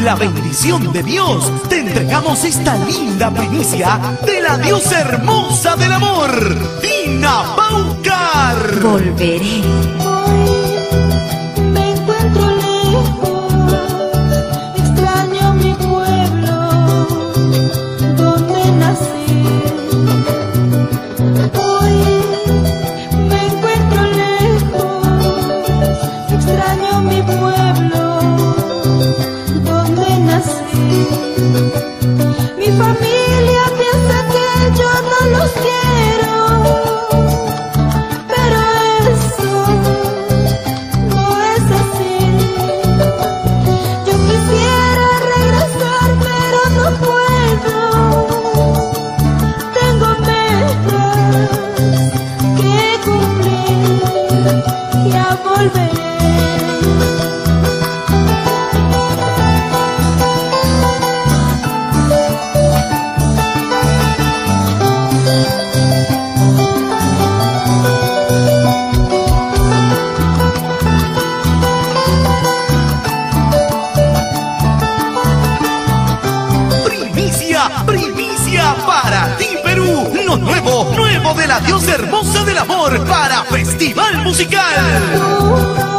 la bendición de Dios, te entregamos esta linda primicia de la diosa hermosa del amor, Dina Paucar. Volveré. Me encuentro lejos, extraño mi pueblo donde nací. Hoy me encuentro lejos, extraño mi pueblo donde nací. Mi familia piensa que yo no los quiero, pero eso no es así. Yo quisiera regresar, pero no puedo. Tengo metas que cumplir, ya volveré. Primicia para ti, Perú. Lo nuevo de la diosa hermosa del amor para Festival Musical.